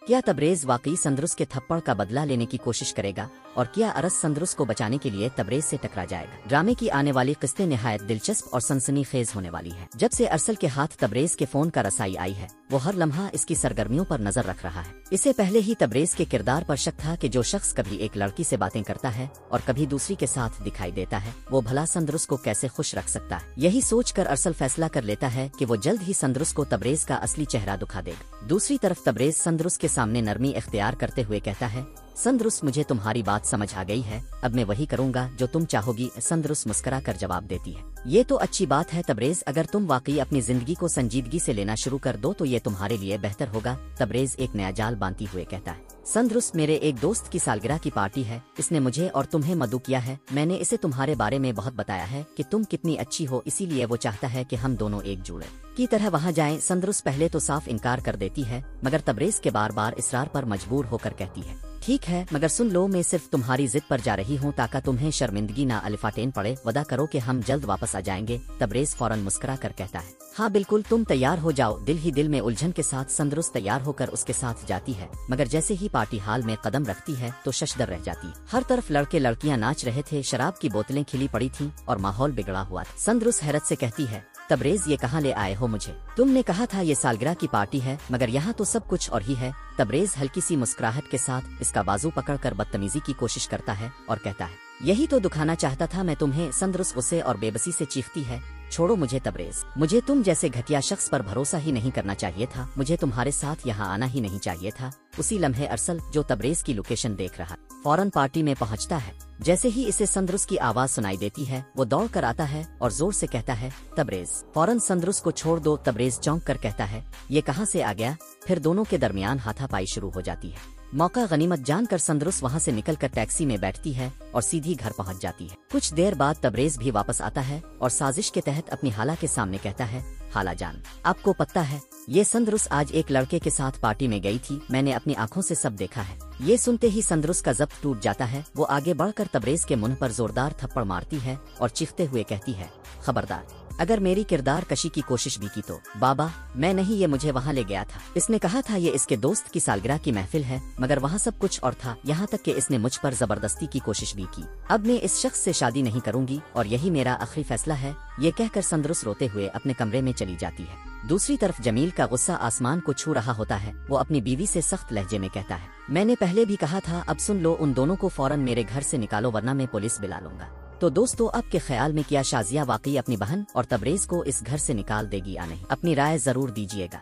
کیا تبریز واقعی سندرس کے تھپڑ کا بدلہ لینے کی کوشش کرے گا اور کیا ارس سندرس کو بچانے کے لیے تبریز سے ٹکرا جائے گا؟ ڈرامے کی آنے والی قسطیں نہایت دلچسپ اور سنسنی خیز ہونے والی ہے۔ جب سے ارسل کے ہاتھ تبریز کے فون کا رسائی آئی ہے وہ ہر لمحہ اس کی سرگرمیوں پر نظر رکھ رہا ہے۔ اسے پہلے ہی تبریز کے کردار پر شک تھا کہ جو شخص کبھی ایک لڑکی سے باتیں کرتا ہے اور کبھی دوسری کے ساتھ دکھائی دیتا ہے وہ بھلا سندرس کو کیسے خوش رکھ سکتا ہے۔ یہی سوچ کر ارسل فیصلہ کر لیتا ہے کہ وہ جلد ہی سندرس کو تبریز کا اصلی چہرہ دکھا دے گا۔ دوسری طرف تبریز سندرس کے سامنے نرمی اختیار کرتے ہوئے کہتا ہے، سندرس مجھے تمہاری بات سمجھ آ گئی ہے، اب میں وہی کروں گا جو تم چاہو گی۔ سندرس مسکرا کر جواب دیتی ہے، یہ تو اچھی بات ہے تبریز، اگر تم واقعی اپنی زندگی کو سنجیدگی سے لینا شروع کر دو تو یہ تمہارے لیے بہتر ہوگا۔ تبریز ایک نیا جال باندھتی ہوئے کہتا ہے، سندرس میرے ایک دوست کی سالگرہ کی پارٹی ہے، اس نے مجھے اور تمہیں مدعو کیا ہے، میں نے اسے تمہارے بارے میں بہت بتایا ہے کہ تم کتنی اچھی ہو، اسی لیے وہ چاہتا ہے کہ ہم دونوں ایک جوڑے کی طرح وہاں جائیں۔ سندرس پہلے تو صاف انکار کر دیتی ہے مگر تبریز کے بار بار اصرار پر مجبور ہو کر کہتی ہے، ٹھیک ہے مگر سن لو، میں صرف تمہاری ضد پر جا رہی ہوں تاکہ تمہیں شرمندگی نہ الفاٹین پڑے، وعدہ کرو کہ ہم جلد واپس آ جائیں گے۔ تبریز فوراً مسکرا کر کہتا ہے، ہاں بالکل، تم تیار ہو جاؤ۔ دل ہی دل میں الجھن کے ساتھ سندرس تیار ہو کر اس کے ساتھ جاتی ہے مگر جیسے ہی پارٹی ہال میں قدم رکھتی ہے تو ششدر رہ جاتی ہے۔ ہر طرف لڑکے لڑکیاں ناچ رہے تھے، شراب کی بوتلیں کھلی پڑی تھیں اور ماحول بگڑا ہوا تھا۔ سندرس حیرت سے کہتی ہے، تبریز یہ کہاں لے آئے ہو مجھے؟ تم نے کہا تھا یہ سالگرہ کی پارٹی ہے مگر یہاں تو سب کچھ اور ہی ہے۔ تبریز ہلکی سی مسکراہٹ کے ساتھ اس کا بازو پکڑ کر بدتمیزی کی کوشش کرتا ہے اور کہتا ہے، یہی تو دکھانا چاہتا تھا میں تمہیں۔ سندرس غصے اور بے بسی سے چیختی ہے، چھوڑو مجھے تبریز، مجھے تم جیسے گھٹیا شخص پر بھروسہ ہی نہیں کرنا چاہیے تھا، مجھے تمہارے ساتھ یہاں آنا ہی نہیں چاہیے تھا۔ اسی لمحے ارسل جو تبریز کی لوکیشن دیکھ رہا فوراً پارٹی میں پہنچتا ہے۔ جیسے ہی اسے سندرس کی آواز سنائی دیتی ہے وہ دوڑ کر آتا ہے اور زور سے کہتا ہے، تبریز، فوراً سندرس کو چھوڑ دو۔ تبریز چونک کر کہتا ہے، یہ کہاں سے آ گیا؟ پھر دونوں کے درمیان ہاتھا پائی شروع ہو جاتی ہے۔ موقع غنیمت جان کر سندرس وہاں سے نکل کر ٹیکسی میں بیٹھتی ہے اور سیدھی گھر پہنچ جاتی ہے۔ کچھ دیر بعد تبریز بھی واپس آتا ہے اور سازش کے تحت اپنی خالہ کے سامنے کہتا ہے، خالہ جان، آپ کو پتہ ہے یہ سندرس آج ایک لڑکے کے ساتھ پارٹی میں گئی تھی، میں نے اپنی آنکھوں سے سب دیکھا ہے۔ یہ سنتے ہی سندرس کا ضبط ٹوٹ جاتا ہے، وہ آگے بڑھ کر تبریز کے منہ پر زوردار تھپڑ مارتی ہے اور چیختے ہوئے کہتی ہے، خبردار، اگر میری کردار کشی کی کوشش بھی کی تو بابا میں نہیں، یہ مجھے وہاں لے گیا تھا، اس نے کہا تھا یہ اس کے دوست کی سالگرہ کی محفل ہے مگر وہاں سب کچھ اور تھا، یہاں تک کہ اس نے مجھ پر زبردستی کی کوشش بھی کی۔ اب میں اس شخص سے شادی نہیں کروں گی اور یہی میرا آخری فیصلہ ہے۔ یہ کہہ کر سندرس روتے ہوئے اپنے کمرے میں چلی جاتی ہے۔ دوسری طرف جمیل کا غصہ آسمان کو چھو رہا ہوتا ہے، وہ اپنی بیوی سے سخت لہجے میں کہتا ہے، میں نے پہلے بھی کہا تھا، اب سن لو، ان دونوں کو فوراً میرے گھر سے نکالو ورنہ میں پولیس بلا لوں گا۔ تو دوستو آپ کے خیال میں کیا شازیہ واقعی اپنی بہن اور تبریز کو اس گھر سے نکال دے گی یا نہیں؟ اپنی رائے ضرور دیجیے گا۔